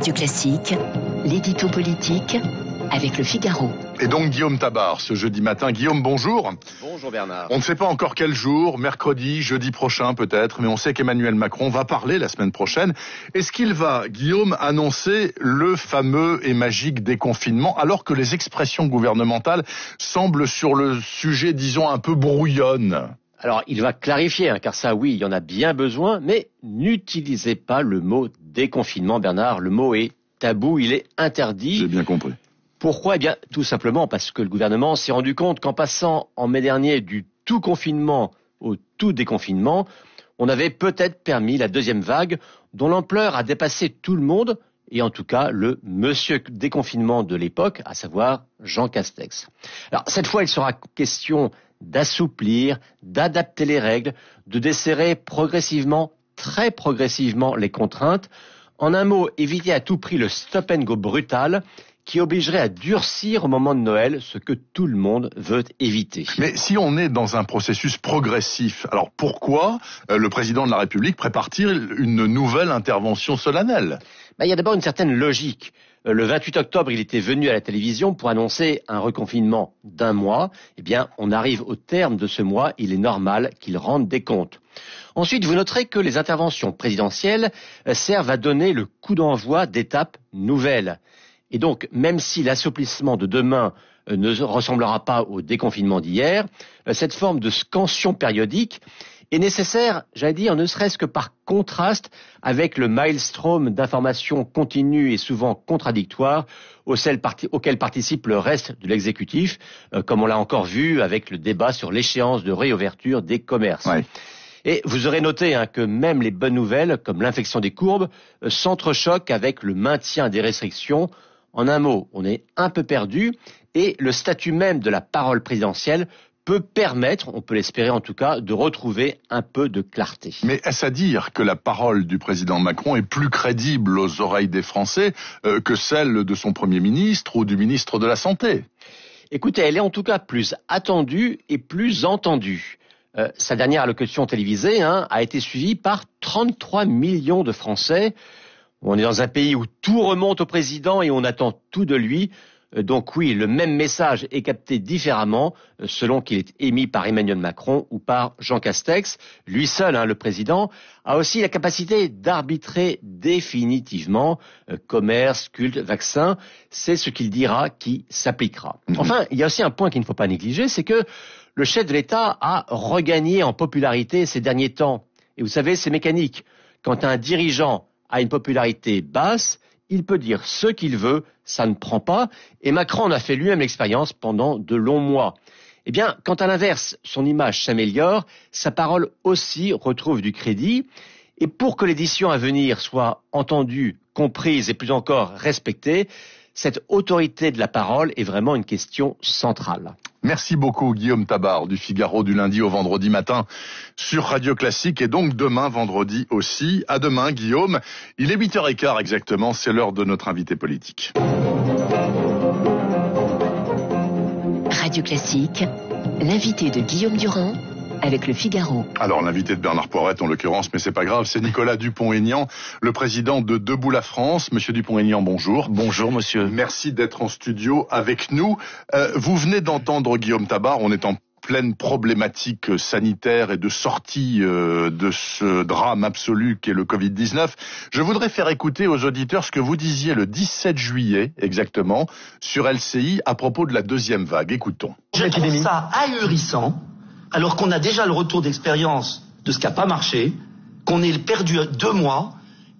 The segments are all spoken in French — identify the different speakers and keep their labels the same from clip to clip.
Speaker 1: Radio Classique, l'édito politique avec Le Figaro.
Speaker 2: Et donc Guillaume Tabar, ce jeudi matin. Guillaume, bonjour.
Speaker 3: Bonjour Bernard.
Speaker 2: On ne sait pas encore quel jour, mercredi, jeudi prochain peut-être, mais on sait qu'Emmanuel Macron va parler la semaine prochaine. Est-ce qu'il va, Guillaume, annoncer le fameux et magique déconfinement, alors que les expressions gouvernementales semblent sur le sujet, disons, un peu brouillonnes?
Speaker 3: Alors, il va clarifier, car ça, oui, il y en a bien besoin, mais n'utilisez pas le mot déconfinement, Bernard. Le mot est tabou, il est interdit.
Speaker 2: J'ai bien compris.
Speaker 3: Pourquoi ? Eh bien, tout simplement parce que le gouvernement s'est rendu compte qu'en passant en mai dernier du tout confinement au tout déconfinement, on avait peut-être permis la deuxième vague dont l'ampleur a dépassé tout le monde, et en tout cas le monsieur déconfinement de l'époque, à savoir Jean Castex. Alors, cette fois, il sera question d'assouplir, d'adapter les règles, de desserrer progressivement, très progressivement les contraintes. En un mot, éviter à tout prix le stop and go brutal qui obligerait à durcir au moment de Noël, ce que tout le monde veut éviter.
Speaker 2: Mais si on est dans un processus progressif, alors pourquoi le président de la République prépare-t-il une nouvelle intervention solennelle ?
Speaker 3: Il y a d'abord une certaine logique. Le 28 octobre, il était venu à la télévision pour annoncer un reconfinement d'1 mois. Eh bien, on arrive au terme de ce mois, il est normal qu'il rende des comptes. Ensuite, vous noterez que les interventions présidentielles servent à donner le coup d'envoi d'étapes nouvelles. Et donc, même si l'assouplissement de demain ne ressemblera pas au déconfinement d'hier, cette forme de scansion périodique est nécessaire, j'allais dire, ne serait-ce que par contraste avec le maelstrom d'informations continues et souvent contradictoires auxquelles participe le reste de l'exécutif, comme on l'a encore vu avec le débat sur l'échéance de réouverture des commerces.
Speaker 2: Ouais.
Speaker 3: Et vous aurez noté que même les bonnes nouvelles, comme l'infection des courbes, s'entrechoquent avec le maintien des restrictions. En un mot, on est un peu perdu et le statut même de la parole présidentielle peut permettre, on peut l'espérer en tout cas, de retrouver un peu de clarté.
Speaker 2: Mais est-ce à dire que la parole du président Macron est plus crédible aux oreilles des Français que celle de son Premier ministre ou du ministre de la Santé ?
Speaker 3: Écoutez, elle est en tout cas plus attendue et plus entendue. Sa dernière allocution télévisée a été suivie par 33 millions de Français. On est dans un pays où tout remonte au président et on attend tout de lui. Donc oui, le même message est capté différemment selon qu'il est émis par Emmanuel Macron ou par Jean Castex. Lui seul, le président, a aussi la capacité d'arbitrer définitivement commerce, culte, vaccin. C'est ce qu'il dira qui s'appliquera. Enfin, il y a aussi un point qu'il ne faut pas négliger, c'est que le chef de l'État a regagné en popularité ces derniers temps. Et vous savez, c'est mécanique. Quand un dirigeant a une popularité basse, il peut dire ce qu'il veut, ça ne prend pas. Et Macron en a fait lui-même l'expérience pendant de longs mois. Eh bien, quand à l'inverse, son image s'améliore, sa parole aussi retrouve du crédit. Et pour que l'édition à venir soit entendue, comprise et plus encore respectée, cette autorité de la parole est vraiment une question centrale.
Speaker 2: Merci beaucoup Guillaume Tabar du Figaro du lundi au vendredi matin sur Radio Classique et donc demain vendredi aussi. À demain Guillaume, il est 8h15 exactement, c'est l'heure de notre invité politique.
Speaker 1: Radio Classique, l'invité de Guillaume Durand avec Le Figaro.
Speaker 2: Alors l'invité de Bernard Poirette en l'occurrence, mais c'est pas grave, c'est Nicolas Dupont-Aignan, le président de Debout la France. Monsieur Dupont-Aignan, bonjour.
Speaker 4: Bonjour monsieur.
Speaker 2: Merci d'être en studio avec nous. Vous venez d'entendre Guillaume Tabar, on est en pleine problématique sanitaire et de sortie de ce drame absolu qu'est le Covid-19. Je voudrais faire écouter aux auditeurs ce que vous disiez le 17 juillet exactement sur LCI à propos de la deuxième vague. Écoutons.
Speaker 5: Je trouve ça ahurissant, alors qu'on a déjà le retour d'expérience de ce qui n'a pas marché, qu'on ait perdu 2 mois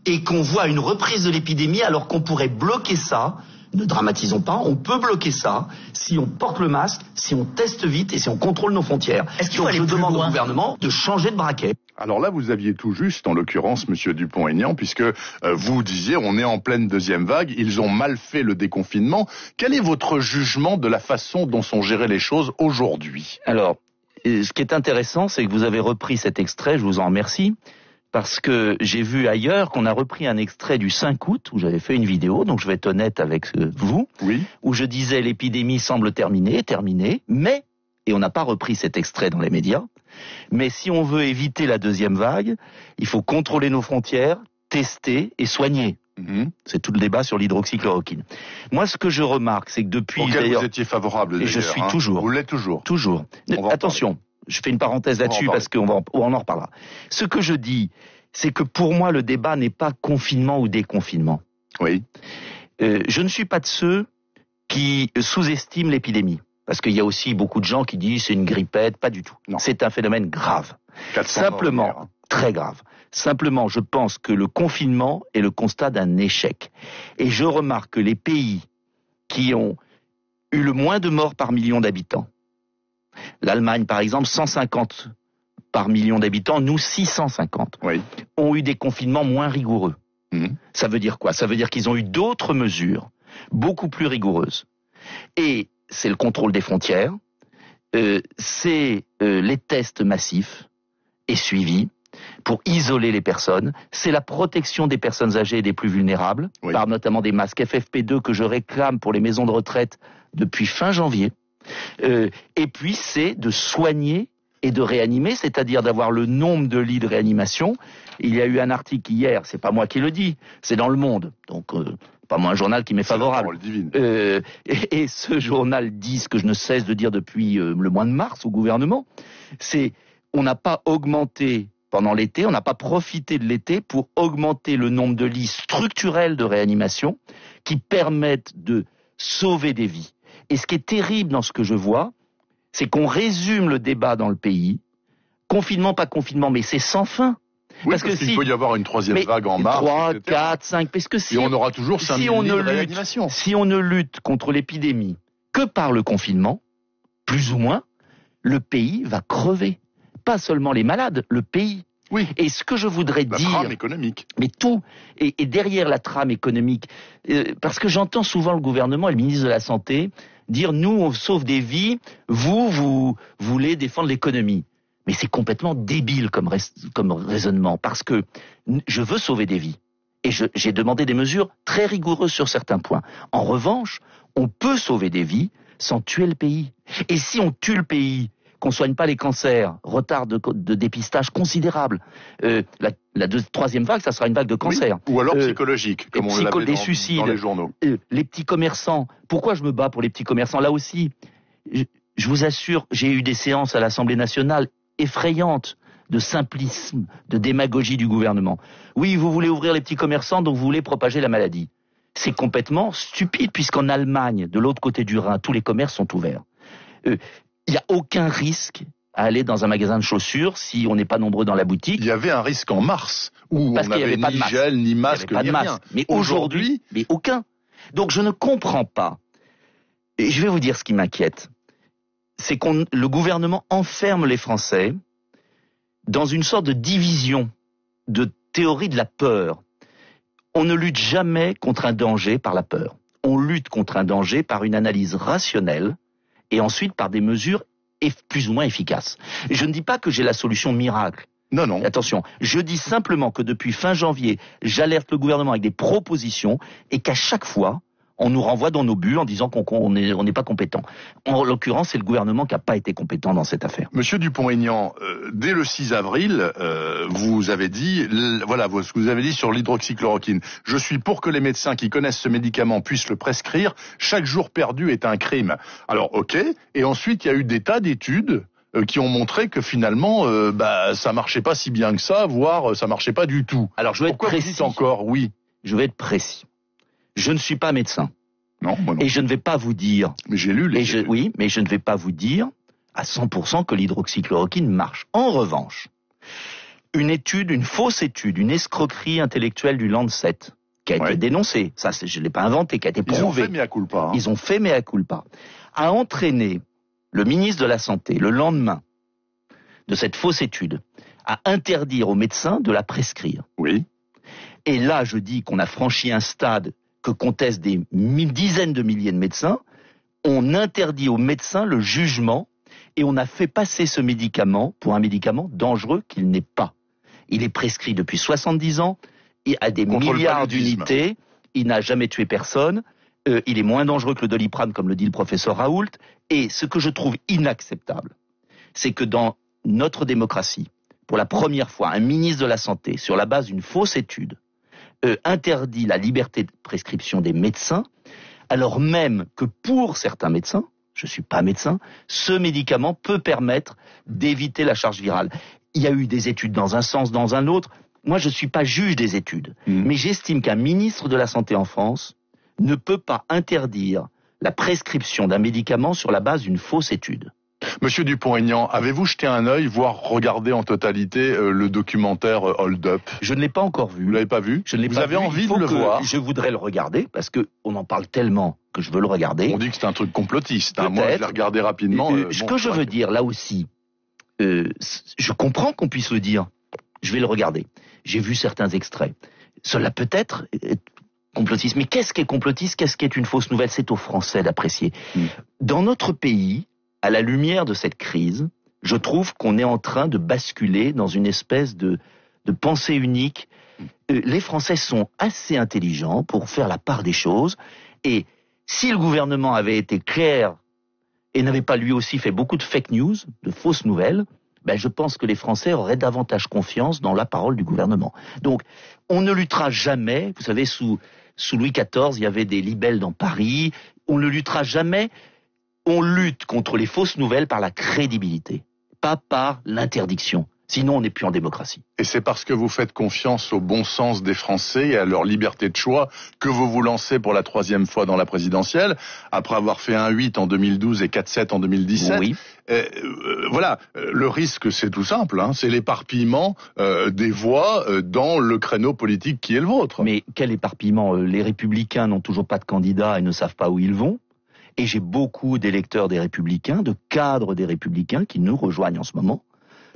Speaker 5: et qu'on voit une reprise de l'épidémie alors qu'on pourrait bloquer ça. Ne dramatisons pas, on peut bloquer ça si on porte le masque, si on teste vite et si on contrôle nos frontières.
Speaker 6: Est-ce qu'il faut aller
Speaker 5: je
Speaker 6: plus
Speaker 5: demande
Speaker 6: loin
Speaker 5: au gouvernement de changer de braquet.
Speaker 2: Alors là, vous aviez tout juste, en l'occurrence, monsieur Dupont-Aignan, puisque vous disiez, on est en pleine deuxième vague, ils ont mal fait le déconfinement. Quel est votre jugement de la façon dont sont gérées les choses aujourd'hui ?
Speaker 4: Alors, ce qui est intéressant, c'est que vous avez repris cet extrait, je vous en remercie, parce que j'ai vu ailleurs qu'on a repris un extrait du 5 août, où j'avais fait une vidéo, donc je vais être honnête avec vous,
Speaker 2: oui,
Speaker 4: où je disais l'épidémie semble terminée, mais, et on n'a pas repris cet extrait dans les médias, mais si on veut éviter la deuxième vague, il faut contrôler nos frontières, tester et soigner. C'est tout le débat sur l'hydroxychloroquine. Moi, ce que je remarque, c'est que depuis...
Speaker 2: Auquel vous étiez favorable,
Speaker 4: et je suis toujours.
Speaker 2: Vous l'êtes toujours.
Speaker 4: Toujours. Attention, je fais une parenthèse là-dessus parce qu'on en reparlera. Ce que je dis, c'est que pour moi, le débat n'est pas confinement ou déconfinement.
Speaker 2: Oui.
Speaker 4: Je ne suis pas de ceux qui sous-estiment l'épidémie. Parce qu'il y a aussi beaucoup de gens qui disent c'est une grippette, pas du tout. Non. C'est un phénomène grave. Simplement, très grave. Simplement, je pense que le confinement est le constat d'un échec. Et je remarque que les pays qui ont eu le moins de morts par million d'habitants, l'Allemagne par exemple, 150 par million d'habitants, nous 650, ont eu des confinements moins rigoureux. Ça veut dire quoi? Ça veut dire qu'ils ont eu d'autres mesures beaucoup plus rigoureuses. Et c'est le contrôle des frontières, c'est les tests massifs et suivis pour isoler les personnes, c'est la protection des personnes âgées et des plus vulnérables, par notamment des masques FFP2 que je réclame pour les maisons de retraite depuis fin janvier, et puis c'est de soigner et de réanimer, c'est-à-dire d'avoir le nombre de lits de réanimation. Il y a eu un article hier, c'est pas moi qui le dis, c'est dans Le Monde, donc pas moi un journal qui m'est favorable. Et ce journal dit ce que je ne cesse de dire depuis le mois de mars au gouvernement, c'est on n'a pas augmenté pendant l'été, on n'a pas profité de l'été pour augmenter le nombre de lits structurels de réanimation qui permettent de sauver des vies. Et ce qui est terrible dans ce que je vois, c'est qu'on résume le débat dans le pays, confinement, pas confinement, mais c'est sans fin.
Speaker 2: Oui, parce qu'il peut y avoir une troisième vague en mars.
Speaker 4: 3, 4, 5, parce que si
Speaker 2: on aura toujours 5 000 lits de réanimation.
Speaker 4: Si on ne lutte contre l'épidémie que par le confinement, plus ou moins, le pays va crever. Pas seulement les malades, le pays.
Speaker 2: Oui.
Speaker 4: Et ce que je voudrais dire...
Speaker 2: La trame économique.
Speaker 4: Mais tout. Et derrière la trame économique, parce que j'entends souvent le gouvernement et le ministre de la Santé dire « Nous, on sauve des vies, vous voulez défendre l'économie ». Mais c'est complètement débile comme raisonnement, parce que je veux sauver des vies. Et j'ai demandé des mesures très rigoureuses sur certains points. En revanche, on peut sauver des vies sans tuer le pays. Et si on tue le pays, qu'on soigne pas les cancers, retard de dépistage considérable. La troisième vague, ça sera une vague de cancer.
Speaker 2: Oui, ou alors psychologique, comme on l'avait dans les journaux.
Speaker 4: Les petits commerçants. Pourquoi je me bats pour les petits commerçants? Là aussi, je vous assure, j'ai eu des séances à l'Assemblée nationale effrayantes de simplisme, de démagogie du gouvernement. Oui, vous voulez ouvrir les petits commerçants, donc vous voulez propager la maladie. C'est complètement stupide, puisqu'en Allemagne, de l'autre côté du Rhin, tous les commerces sont ouverts. Il n'y a aucun risque à aller dans un magasin de chaussures si on n'est pas nombreux dans la boutique.
Speaker 2: Il y avait un risque en mars, où on n'avait ni gel, ni masque, ni rien.
Speaker 4: Mais aujourd'hui, mais aucun. Donc je ne comprends pas. Et je vais vous dire ce qui m'inquiète. C'est le gouvernement enferme les Français dans une sorte de division, de théorie de la peur. On ne lutte jamais contre un danger par la peur. On lutte contre un danger par une analyse rationnelle, et ensuite par des mesures plus ou moins efficaces. Je ne dis pas que j'ai la solution miracle.
Speaker 2: Non, non.
Speaker 4: Attention, je dis simplement que depuis fin janvier, j'alerte le gouvernement avec des propositions et qu'à chaque fois, on nous renvoie dans nos bulles en disant qu'on n'est pas compétent. En l'occurrence, c'est le gouvernement qui n'a pas été compétent dans cette affaire.
Speaker 2: Monsieur Dupont-Aignan, dès le 6 avril, vous avez dit, voilà ce que vous avez dit sur l'hydroxychloroquine. Je suis pour que les médecins qui connaissent ce médicament puissent le prescrire. Chaque jour perdu est un crime. Alors, ok. Et ensuite, il y a eu des tas d'études qui ont montré que finalement, ça marchait pas si bien que ça, voire ça marchait pas du tout.
Speaker 4: Alors, je vais être précis.
Speaker 2: Pourquoi vous dites encore oui?
Speaker 4: Je vais être précis. Je ne suis pas médecin.
Speaker 2: Non, moi non.
Speaker 4: Et je ne vais pas vous dire...
Speaker 2: Mais j'ai lu les études.
Speaker 4: Oui, mais je ne vais pas vous dire à 100% que l'hydroxychloroquine marche. En revanche, une fausse étude, une escroquerie intellectuelle du Lancet, qui a été dénoncée, ça je ne l'ai pas inventé, qui a été prouvé.
Speaker 2: Ils ont fait mea culpa.
Speaker 4: Ils ont fait mea culpa. A entraîné le ministre de la Santé, le lendemain de cette fausse étude, à interdire aux médecins de la prescrire.
Speaker 2: Oui.
Speaker 4: Et là, je dis qu'on a franchi un stade que contestent des dizaines de milliers de médecins. On interdit aux médecins le jugement et on a fait passer ce médicament pour un médicament dangereux qu'il n'est pas. Il est prescrit depuis 70 ans, il a des milliards d'unités, il n'a jamais tué personne, il est moins dangereux que le Doliprane, comme le dit le professeur Raoult. Et ce que je trouve inacceptable, c'est que dans notre démocratie, pour la première fois, un ministre de la Santé, sur la base d'une fausse étude, interdit la liberté de prescription des médecins, alors même que pour certains médecins, je suis pas médecin, ce médicament peut permettre d'éviter la charge virale. Il y a eu des études dans un sens, dans un autre. Moi, je suis pas juge des études, mais j'estime qu'un ministre de la Santé en France ne peut pas interdire la prescription d'un médicament sur la base d'une fausse étude.
Speaker 2: Monsieur Dupont-Aignan, avez-vous jeté un œil, voire regardé en totalité le documentaire Hold Up?
Speaker 4: Je ne l'ai pas encore vu.
Speaker 2: Vous l'avez pas vu?
Speaker 4: Je ne l'ai pas vu.
Speaker 2: Vous avez envie de le voir?
Speaker 4: Je voudrais le regarder, parce qu'on en parle tellement que je veux le regarder.
Speaker 2: On dit que c'est un truc complotiste. Hein. Moi, je l'ai regardé rapidement.
Speaker 4: Ce que je veux dire, là aussi, je comprends qu'on puisse le dire. Je vais le regarder. J'ai vu certains extraits. Cela peut être complotiste. Mais qu'est-ce qui est complotiste? Qu'est-ce qui est une fausse nouvelle? C'est aux Français d'apprécier. Dans notre pays, à la lumière de cette crise, je trouve qu'on est en train de basculer dans une espèce de pensée unique. Les Français sont assez intelligents pour faire la part des choses. Et si le gouvernement avait été clair et n'avait pas lui aussi fait beaucoup de fake news, de fausses nouvelles, ben je pense que les Français auraient davantage confiance dans la parole du gouvernement. Donc, on ne luttera jamais, vous savez, sous Louis XIV, il y avait des libelles dans Paris, on ne luttera jamais. On lutte contre les fausses nouvelles par la crédibilité, pas par l'interdiction. Sinon, on n'est plus en démocratie.
Speaker 2: Et c'est parce que vous faites confiance au bon sens des Français et à leur liberté de choix que vous vous lancez pour la 3e fois dans la présidentielle, après avoir fait 1,8 en 2012 et 4,7 en 2017.
Speaker 4: Oui.
Speaker 2: Voilà, le risque, c'est tout simple, hein, c'est l'éparpillement des voix dans le créneau politique qui est le vôtre.
Speaker 4: Mais quel éparpillement? Les Républicains n'ont toujours pas de candidat et ne savent pas où ils vont. Et j'ai beaucoup d'électeurs des Républicains, de cadres des Républicains qui nous rejoignent en ce moment,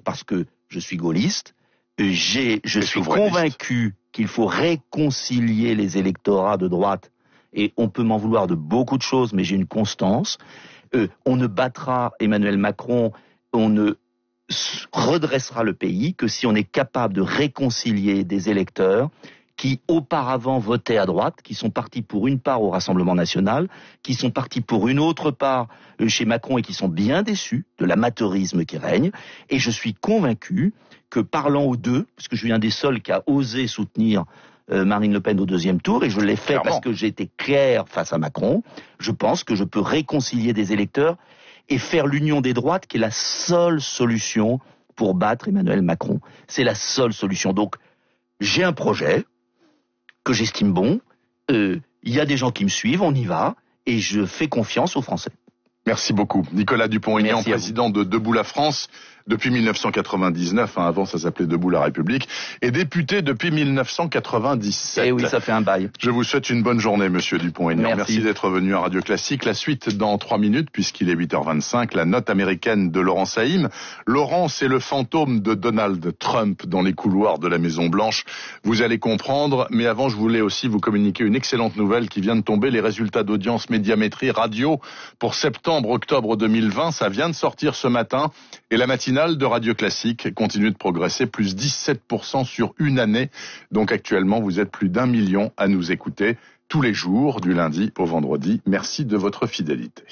Speaker 4: parce que je suis gaulliste, je suis convaincu qu'il faut réconcilier les électorats de droite, et on peut m'en vouloir de beaucoup de choses, mais j'ai une constance. On ne battra Emmanuel Macron, on ne redressera le pays que si on est capable de réconcilier des électeurs qui auparavant votaient à droite, qui sont partis pour une part au Rassemblement national, qui sont partis pour une autre part chez Macron et qui sont bien déçus de l'amateurisme qui règne. Et je suis convaincu que parlant aux deux, parce que je suis un des seuls qui a osé soutenir Marine Le Pen au 2e tour, et je l'ai fait parce que j'ai été clair face à Macron, je pense que je peux réconcilier des électeurs et faire l'union des droites qui est la seule solution pour battre Emmanuel Macron. C'est la seule solution. Donc, j'ai un projet que j'estime bon, il y a des gens qui me suivent, on y va, et je fais confiance aux Français.
Speaker 2: Merci beaucoup. Nicolas Dupont-Aignan, président de Debout la France depuis 1999, avant ça s'appelait Debout la République, et député depuis 1997.
Speaker 4: Eh oui, ça fait un bail.
Speaker 2: Je vous souhaite une bonne journée, monsieur Dupont-Aignan. Merci d'être venu à Radio Classique. La suite dans 3 minutes, puisqu'il est 8h25, la note américaine de Laurent Saïm. Laurent, c'est le fantôme de Donald Trump dans les couloirs de la Maison-Blanche. Vous allez comprendre, mais avant, je voulais aussi vous communiquer une excellente nouvelle qui vient de tomber. Les résultats d'audience médiamétrie radio pour septembre-octobre 2020, ça vient de sortir ce matin, et la matinale de Radio Classique continue de progresser, plus 17% sur une année. Donc actuellement, vous êtes plus d'1 million à nous écouter tous les jours, du lundi au vendredi. Merci de votre fidélité.